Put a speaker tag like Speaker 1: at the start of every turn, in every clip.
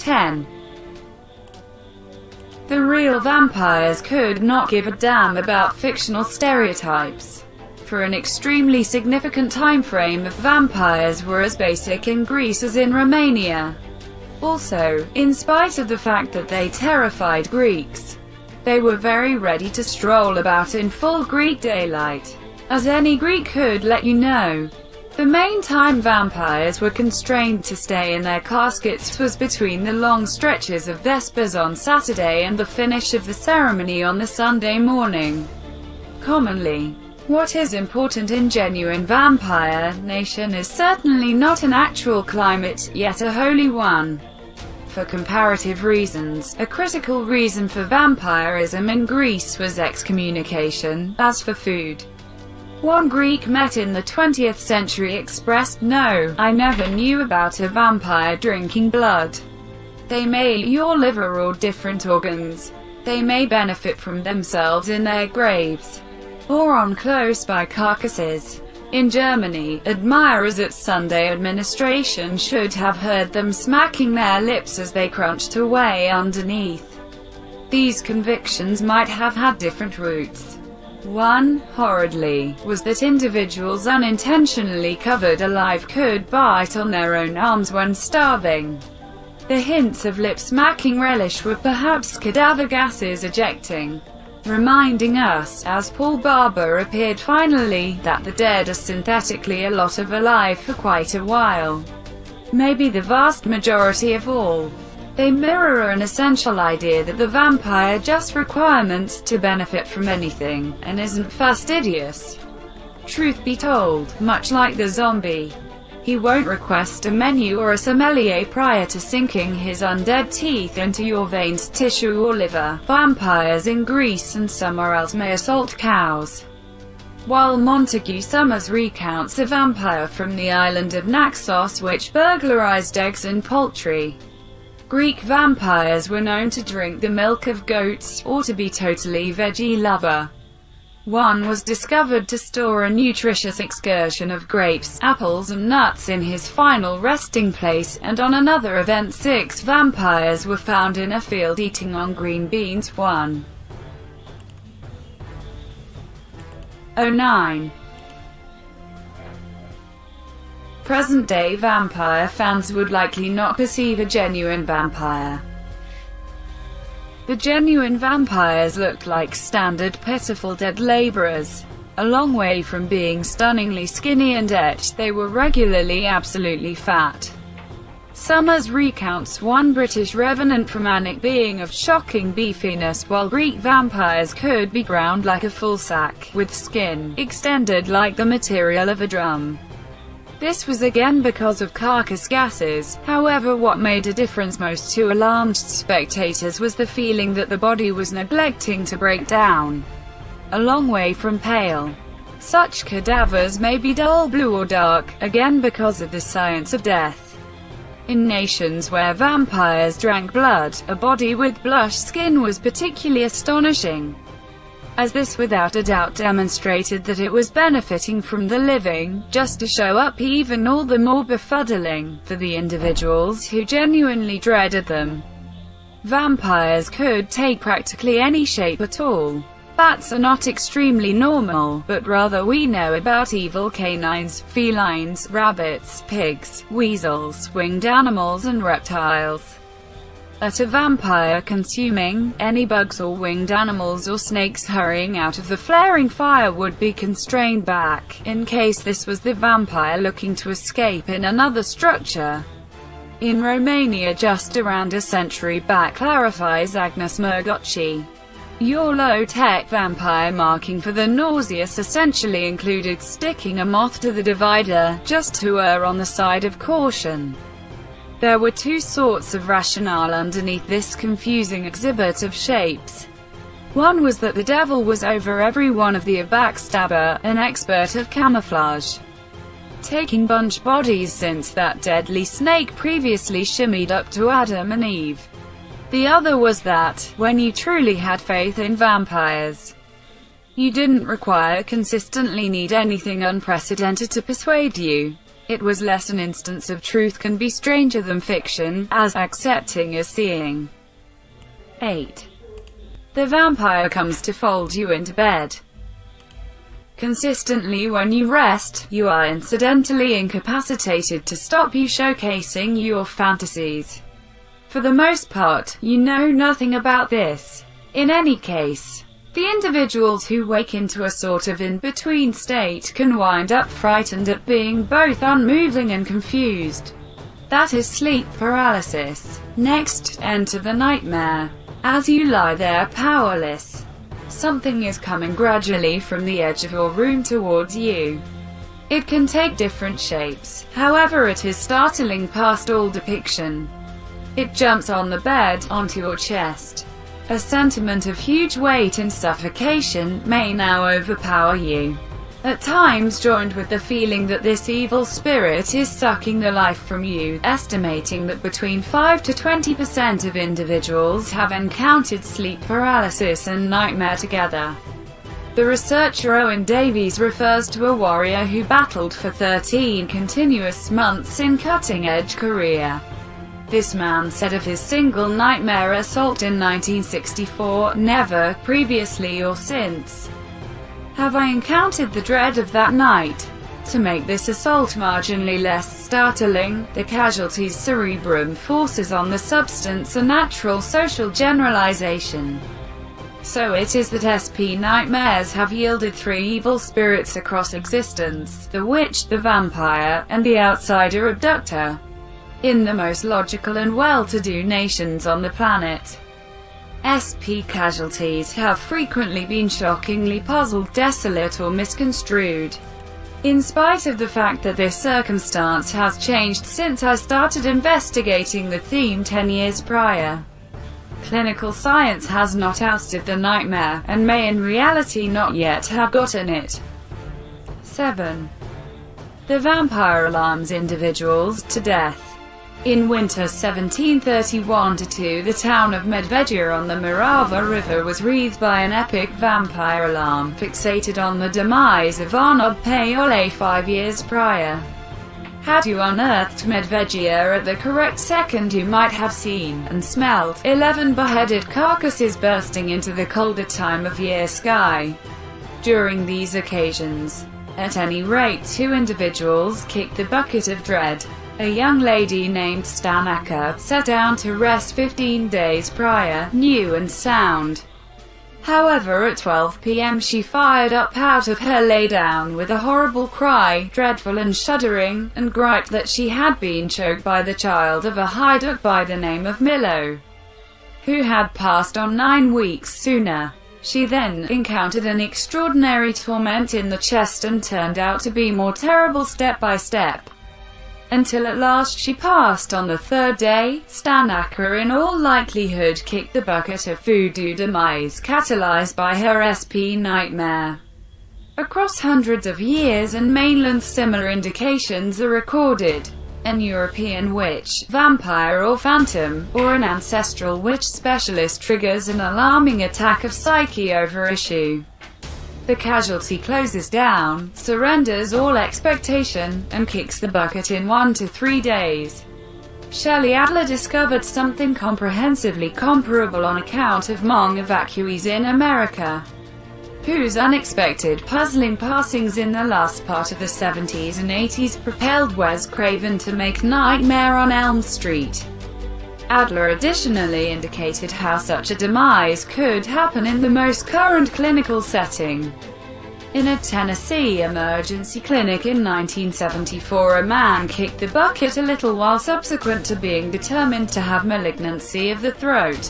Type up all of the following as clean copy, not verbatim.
Speaker 1: 10. The real vampires could not give a damn about fictional stereotypes. For an extremely significant time frame, vampires were as basic in Greece as in Romania. Also, in spite of the fact that they terrified Greeks, they were very ready to stroll about in full Greek daylight. As any Greek could let you know, the main time vampires were constrained to stay in their caskets was between the long stretches of vespers on Saturday and the finish of the ceremony on the Sunday morning. Commonly, what is important in genuine vampire nation is certainly not an actual climate, yet a holy one. For comparative reasons, a critical reason for vampirism in Greece was excommunication. As for food, one Greek met in the 20th century expressed, "No, I never knew about a vampire drinking blood. They may eat your liver or different organs. They may benefit from themselves in their graves, or on close-by carcasses." In Germany, admirers at Sunday administration should have heard them smacking their lips as they crunched away underneath. These convictions might have had different roots. One, horridly, was that individuals unintentionally covered alive could bite on their own arms when starving. The hints of lip-smacking relish were perhaps cadaver gases ejecting, reminding us, as Paul Barber appeared finally, that the dead are synthetically a lot of alive for quite a while. Maybe the vast majority of all. They mirror an essential idea that the vampire just requirements to benefit from anything, and isn't fastidious. Truth be told, much like the zombie, he won't request a menu or a sommelier prior to sinking his undead teeth into your veins, tissue or liver. Vampires in Greece and somewhere else may assault cows. While Montague Summers recounts a vampire from the island of Naxos which burglarized eggs and poultry, Greek vampires were known to drink the milk of goats, or to be totally veggie lover. One was discovered to store a nutritious excursion of grapes, apples and nuts in his final resting place, and on another event 6 vampires were found in a field eating on green beans. 109. Present-day vampire fans would likely not perceive a genuine vampire. The genuine vampires looked like standard pitiful dead laborers. A long way from being stunningly skinny and etched, they were regularly absolutely fat. Summers recounts one British revenant from Manic being of shocking beefiness, while Greek vampires could be ground like a full sack, with skin extended like the material of a drum. This was again because of carcass gases. However, what made a difference most to alarmed spectators was the feeling that the body was neglecting to break down. A long way from pale. Such cadavers may be dull blue or dark, again because of the science of death. In nations where vampires drank blood, a body with blush skin was particularly astonishing, as this without a doubt demonstrated that it was benefiting from the living, just to show up, even all the more befuddling for the individuals who genuinely dreaded them. Vampires could take practically any shape at all. Bats are not extremely normal, but rather we know about evil canines, felines, rabbits, pigs, weasels, winged animals and reptiles. At a vampire consuming any bugs or winged animals or snakes hurrying out of the flaring fire would be constrained back, in case this was the vampire looking to escape in another structure. In Romania just around a century back, clarifies Agnes Mergocci, your low-tech vampire marking for the nauseous essentially included sticking a moth to the divider, just to err on the side of caution. There were two sorts of rationale underneath this confusing exhibit of shapes. One was that the devil was over every one of the a backstabber, an expert of camouflage, taking bunch bodies since that deadly snake previously shimmied up to Adam and Eve. The other was that, when you truly had faith in vampires, you didn't require consistently need anything unprecedented to persuade you. It was less an instance of truth can be stranger than fiction, as accepting as seeing. 8. The vampire comes to fold you into bed. Consistently when you rest, you are incidentally incapacitated to stop you showcasing your fantasies. For the most part, you know nothing about this. In any case, the individuals who wake into a sort of in-between state can wind up frightened at being both unmoving and confused. That is sleep paralysis. Next, enter the nightmare. As you lie there powerless, something is coming gradually from the edge of your room towards you. It can take different shapes, however it is startling past all depiction. It jumps on the bed, onto your chest. A sentiment of huge weight and suffocation may now overpower you, at times joined with the feeling that this evil spirit is sucking the life from you, estimating that between 5 to 20% of individuals have encountered sleep paralysis and nightmare together. The researcher Owen Davies refers to a warrior who battled for 13 continuous months in cutting-edge Korea. This man said of his single nightmare assault in 1964, "Never, previously or since, have I encountered the dread of that night." To make this assault marginally less startling, the casualty's cerebrum forces on the substance a natural social generalization. So it is that SP nightmares have yielded 3 evil spirits across existence: the witch, the vampire, and the outsider abductor, in the most logical and well-to-do nations on the planet. SP casualties have frequently been shockingly puzzled, desolate, or misconstrued. In spite of the fact that this circumstance has changed since I started investigating the theme 10 years prior, clinical science has not ousted the nightmare, and may in reality not yet have gotten it. 7. The vampire alarms individuals to death. In winter 1731-2, the town of Medvedja on the Morava River was wreathed by an epic vampire alarm, fixated on the demise of Arnold Paole 5 years prior. Had you unearthed Medvedja at the correct second, you might have seen, and smelled, 11 beheaded carcasses bursting into the colder time of year sky. During these occasions, at any rate, 2 individuals kicked the bucket of dread. A young lady named Stanaka, set down to rest 15 days prior, new and sound. However, at 12 p.m. she fired up out of her lay-down with a horrible cry, dreadful and shuddering, and griped that she had been choked by the child of a haiduk by the name of Milo, who had passed on 9 weeks sooner. She then encountered an extraordinary torment in the chest and turned out to be more terrible step by step, until at last she passed on the 3rd day. Stanaka in all likelihood kicked the bucket of voodoo demise catalyzed by her SP nightmare. Across hundreds of years and mainland, similar indications are recorded. An European witch, vampire or phantom, or an ancestral witch specialist triggers an alarming attack of psyche over issue. The casualty closes down, surrenders all expectation, and kicks the bucket in 1 to 3 days. Shelley Adler discovered something comprehensively comparable on account of Hmong evacuees in America, whose unexpected, puzzling passings in the last part of the 70s and 80s propelled Wes Craven to make Nightmare on Elm Street. Adler additionally indicated how such a demise could happen in the most current clinical setting. In a Tennessee emergency clinic in 1974, a man kicked the bucket a little while subsequent to being determined to have malignancy of the throat,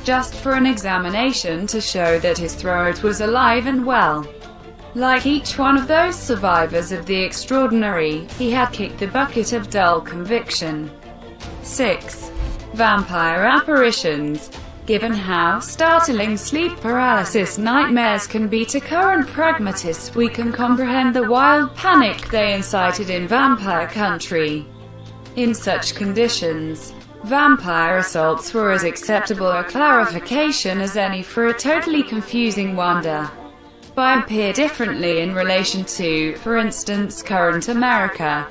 Speaker 1: just for an examination to show that his throat was alive and well. Like each one of those survivors of the extraordinary, he had kicked the bucket of dull conviction. 6. Vampire apparitions. Given how startling sleep paralysis nightmares can be to current pragmatists, we can comprehend the wild panic they incited in vampire country. In such conditions, vampire assaults were as acceptable a clarification as any for a totally confusing wonder. by appear differently in relation to, for instance, current America.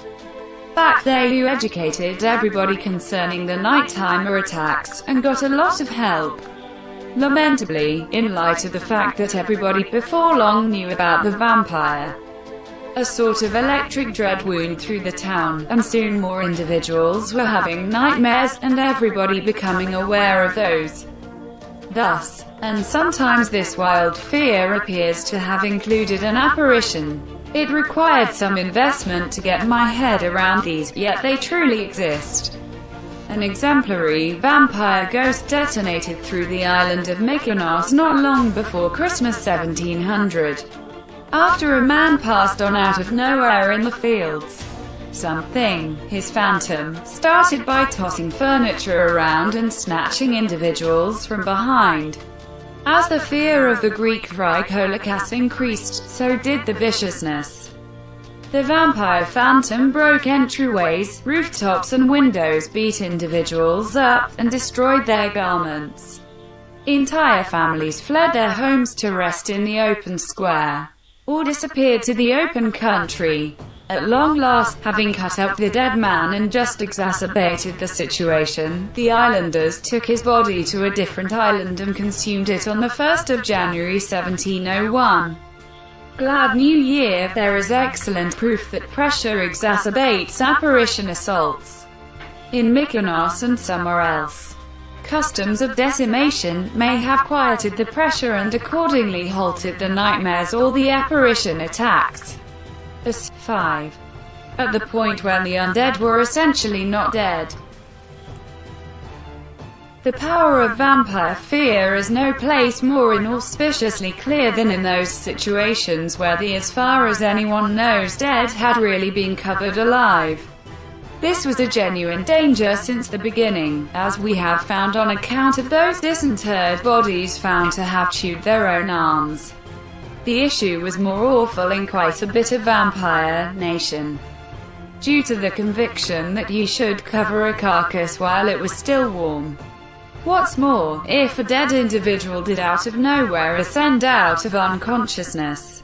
Speaker 1: Back there you educated everybody concerning the nighttime attacks, and got a lot of help. Lamentably, in light of the fact that everybody before long knew about the vampire, a sort of electric dread wound through the town, and soon more individuals were having nightmares, and everybody becoming aware of those. Thus, and sometimes this wild fear appears to have included an apparition. It required some investment to get my head around these, yet they truly exist. An exemplary vampire ghost detonated through the island of Mykonos not long before Christmas 1700. After a man passed on out of nowhere in the fields. Something, his phantom, started by tossing furniture around and snatching individuals from behind. As the fear of the Greek Dracula increased, so did the viciousness. The vampire phantom broke entryways, rooftops and windows, beat individuals up, and destroyed their garments. Entire families fled their homes to rest in the open square, or disappeared to the open country. At long last, having cut up the dead man and just exacerbated the situation, the islanders took his body to a different island and consumed it on the 1st of January 1701. Glad New Year! There is excellent proof that pressure exacerbates apparition assaults. In Mykonos and somewhere else, customs of decimation may have quieted the pressure and accordingly halted the nightmares or the apparition attacks. 5. At the point when the undead were essentially not dead. The power of vampire fear is no place more inauspiciously clear than in those situations where the as far as anyone knows dead had really been covered alive. This was a genuine danger since the beginning, as we have found on account of those disinterred bodies found to have chewed their own arms. The issue was more awful in quite a bit of vampire nation, due to the conviction that you should cover a carcass while it was still warm. What's more, if a dead individual did out of nowhere ascend out of unconsciousness,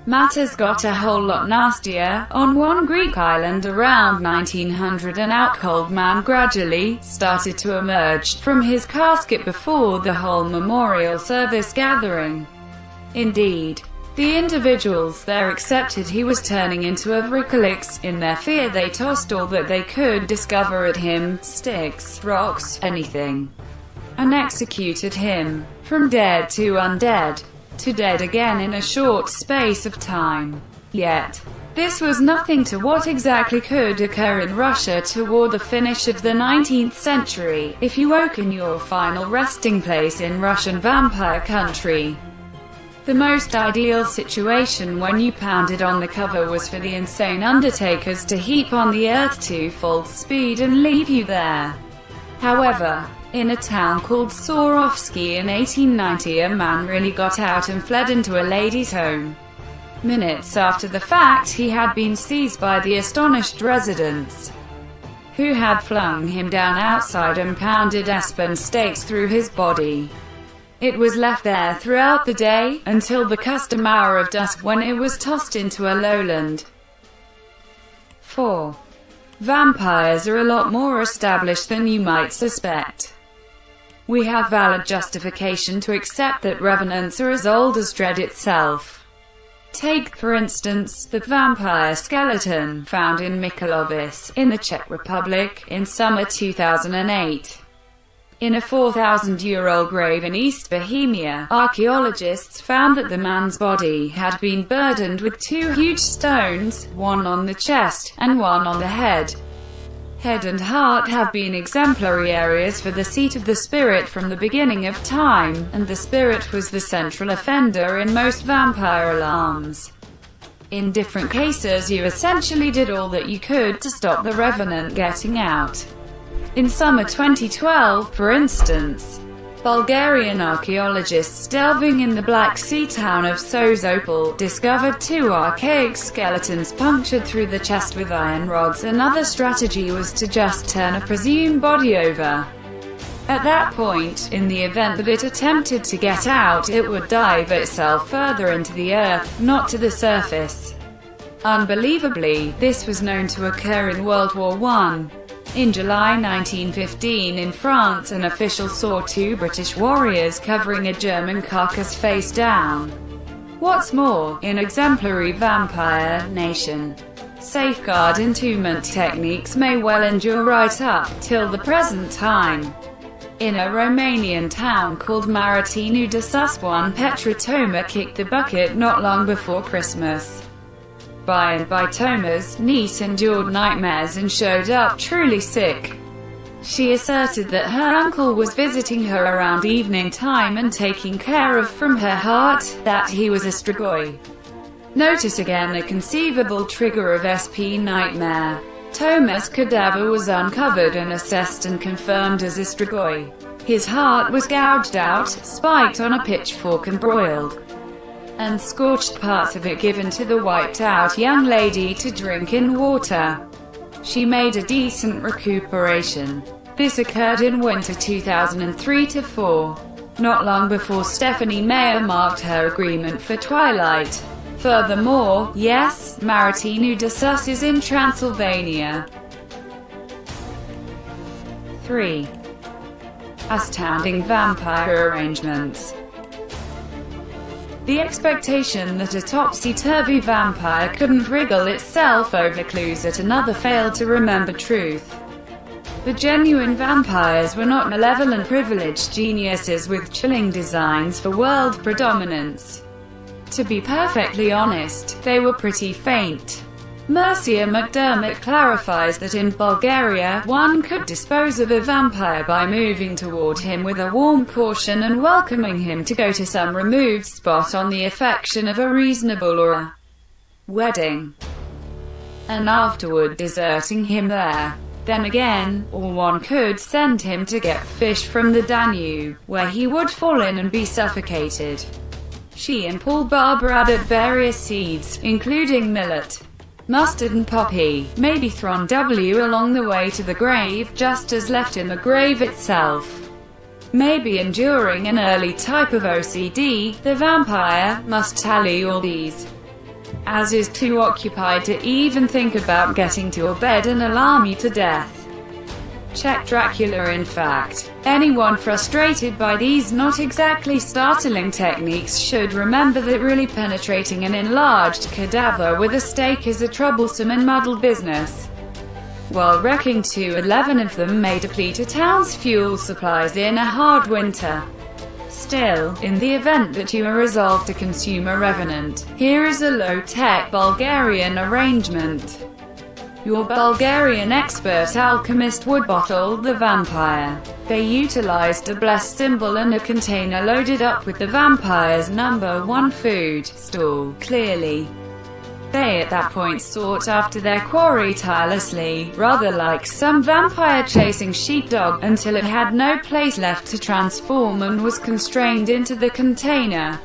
Speaker 1: matters got a whole lot nastier. On one Greek island around 1900, an out-cold man gradually started to emerge from his casket before the whole memorial service gathering. Indeed, the individuals there accepted he was turning into a Dracula. In their fear they tossed all that they could discover at him, sticks, rocks, anything, and executed him. From dead to undead, to dead again in a short space of time. Yet, this was nothing to what exactly could occur in Russia toward the finish of the 19th century, if you woke in your final resting place in Russian vampire country. The most ideal situation when you pounded on the cover was for the insane undertakers to heap on the earth to full speed and leave you there. However, in a town called Sorovsky in 1890, a man really got out and fled into a lady's home. Minutes after the fact, he had been seized by the astonished residents, who had flung him down outside and pounded aspen stakes through his body. It was left there throughout the day, until the custom hour of dusk, when it was tossed into a lowland. 4. Vampires are a lot more established than you might suspect. We have valid justification to accept that revenants are as old as dread itself. Take, for instance, the vampire skeleton found in Mykolaiv, in the Czech Republic, in summer 2008. In a 4,000-year-old grave in East Bohemia, archaeologists found that the man's body had been burdened with 2 huge stones, one on the chest, and one on the head. Head and heart have been exemplary areas for the seat of the spirit from the beginning of time, and the spirit was the central offender in most vampire alarms. In different cases you essentially did all that you could to stop the revenant getting out. In summer 2012, for instance, Bulgarian archaeologists delving in the Black Sea town of Sozopol discovered 2 archaic skeletons punctured through the chest with iron rods. Another strategy was to just turn a presumed body over. At that point, in the event that it attempted to get out, it would dive itself further into the earth, not to the surface. Unbelievably, this was known to occur in World War I. In July 1915 in France, an official saw two British warriors covering a German carcass face down. What's more, in exemplary vampire nation, safeguard entombment techniques may well endure right up till the present time. In a Romanian town called Maratinu de Sus, one Petra Toma kicked the bucket not long before Christmas. By and by, Toma's niece endured nightmares and showed up truly sick. She asserted that her uncle was visiting her around evening time and taking care of from her heart, that he was a strigoi. Notice again a conceivable trigger of SP nightmare. Toma's cadaver was uncovered and assessed and confirmed as a strigoi. His heart was gouged out, spiked on a pitchfork and broiled, and scorched parts of it given to the wiped-out young lady to drink in water. She made a decent recuperation. This occurred in winter 2003-4, not long before Stephanie Meyer marked her agreement for Twilight. Furthermore, yes, Maratinu de Sus is in Transylvania. 3. Astounding vampire arrangements. The expectation that a topsy-turvy vampire couldn't wriggle itself over clues that another failed to remember truth. The genuine vampires were not malevolent privileged geniuses with chilling designs for world predominance. To be perfectly honest, they were pretty faint. Mercia McDermott clarifies that in Bulgaria, one could dispose of a vampire by moving toward him with a warm caution and welcoming him to go to some removed spot on the affection of a reasonable or a wedding, and afterward deserting him there. Then again, or one could send him to get fish from the Danube, where he would fall in and be suffocated. She and Paul Barber added various seeds, including millet, mustard and poppy, maybe thrown along the way to the grave, just as left in the grave itself. Maybe enduring an early type of OCD, the vampire must tally all these, as is too occupied to even think about getting to your bed and alarm you to death. Check Dracula. In fact, anyone frustrated by these not exactly startling techniques should remember that really penetrating an enlarged cadaver with a stake is a troublesome and muddled business. While wrecking 11 of them may deplete a town's fuel supplies in a hard winter. Still, in the event that you are resolved to consume a revenant, here is a low-tech Bulgarian arrangement. Your Bulgarian expert alchemist would bottle the vampire. They utilized a blessed symbol and a container loaded up with the vampire's #1 food store. Clearly, they at that point sought after their quarry tirelessly, rather like some vampire chasing sheepdog, until it had no place left to transform and was constrained into the container.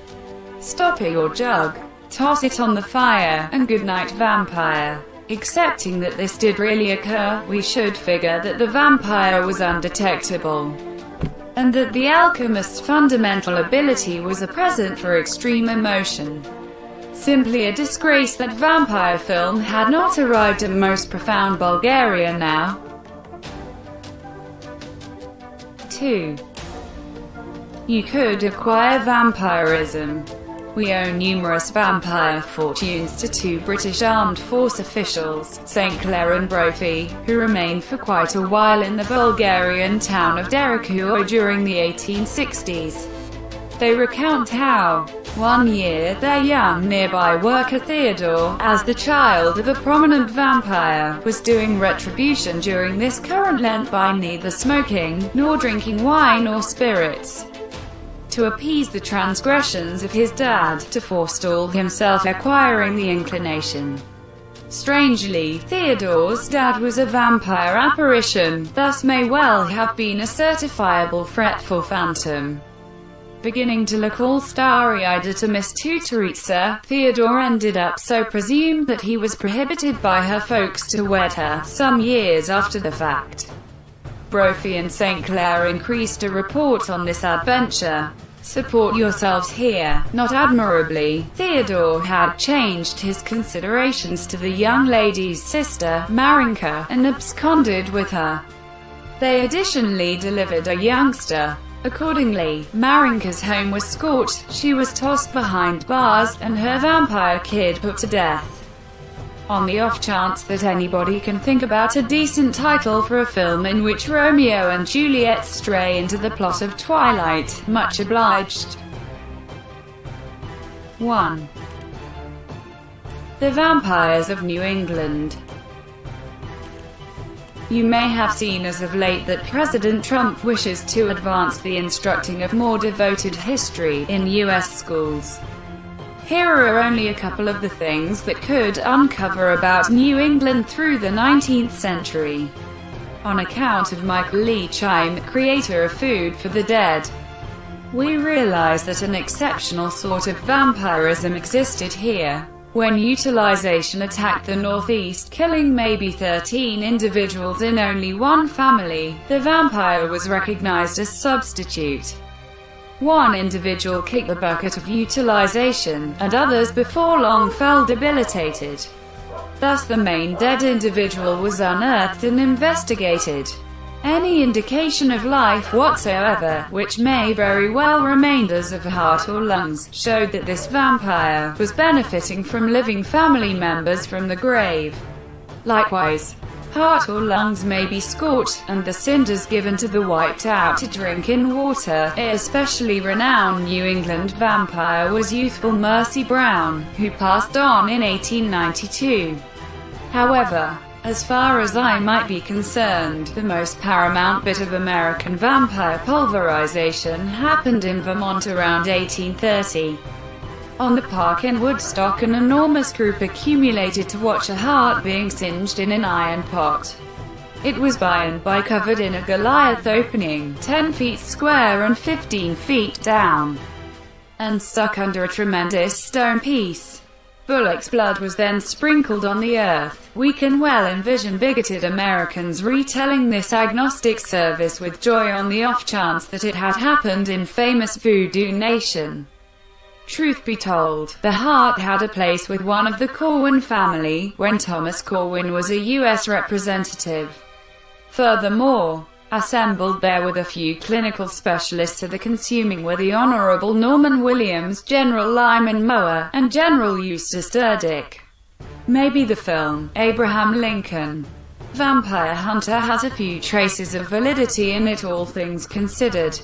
Speaker 1: Stop your jug, toss it on the fire, and goodnight vampire. Accepting that this did really occur, we should figure that the vampire was undetectable, and that the alchemist's fundamental ability was a present for extreme emotion. Simply a disgrace that vampire film had not arrived at most profound Bulgaria now. 2. You could acquire vampirism. We owe numerous vampire fortunes to two British armed force officials, St. Clair and Brophy, who remained for quite a while in the Bulgarian town of Dracula during the 1860s. They recount how, one year, their young nearby worker Theodore, as the child of a prominent vampire, was doing retribution during this current Lent by neither smoking, nor drinking wine or spirits, to appease the transgressions of his dad, to forestall himself acquiring the inclination. Strangely, Theodore's dad was a vampire apparition, thus may well have been a certifiable fretful phantom. Beginning to look all starry-eyed at a Miss Tutoritsa, Theodore ended up so presumed that he was prohibited by her folks to wed her, some years after the fact. Brophy and St. Clair increased a report on this adventure. Support yourselves here. Not admirably, Theodore had changed his considerations to the young lady's sister, Marinka, and absconded with her. They additionally delivered a youngster. Accordingly, Marinka's home was scorched, she was tossed behind bars, and her vampire kid put to death. On the off chance that anybody can think about a decent title for a film in which Romeo and Juliet stray into the plot of Twilight, much obliged. 1. The Vampires of New England. You may have seen as of late that President Trump wishes to advance the instructing of more devoted history in U.S. schools. Here are only a couple of the things that could uncover about New England through the 19th century. On account of Michael Lee Chime, creator of Food for the Dead, we realize that an exceptional sort of vampirism existed here. When utilization attacked the Northeast, killing maybe 13 individuals in only one family, the vampire was recognized as substitute. One individual kicked the bucket of utilization, and others before long fell debilitated. Thus the main dead individual was unearthed and investigated. Any indication of life whatsoever, which may very well remain as of heart or lungs, showed that this vampire was benefiting from living family members from the grave. Likewise, heart or lungs may be scorched, and the cinders given to the wiped out to drink in water. A especially renowned New England vampire was youthful Mercy Brown, who passed on in 1892. However, as far as I might be concerned, the most paramount bit of American vampire pulverization happened in Vermont around 1830. On the park in Woodstock, an enormous group accumulated to watch a heart being singed in an iron pot. It was by and by covered in a Goliath opening, 10 feet square and 15 feet down, and stuck under a tremendous stone piece. Bullock's blood was then sprinkled on the earth. We can well envision bigoted Americans retelling this agnostic service with joy on the off chance that it had happened in famous voodoo nation. Truth be told, the heart had a place with one of the Corwin family, when Thomas Corwin was a U.S. representative. Furthermore, assembled there with a few clinical specialists of the consuming were the Honorable Norman Williams, General Lyman Moore, and General Eustace Durdick. Maybe the film, Abraham Lincoln Vampire Hunter, has a few traces of validity in it, all things considered.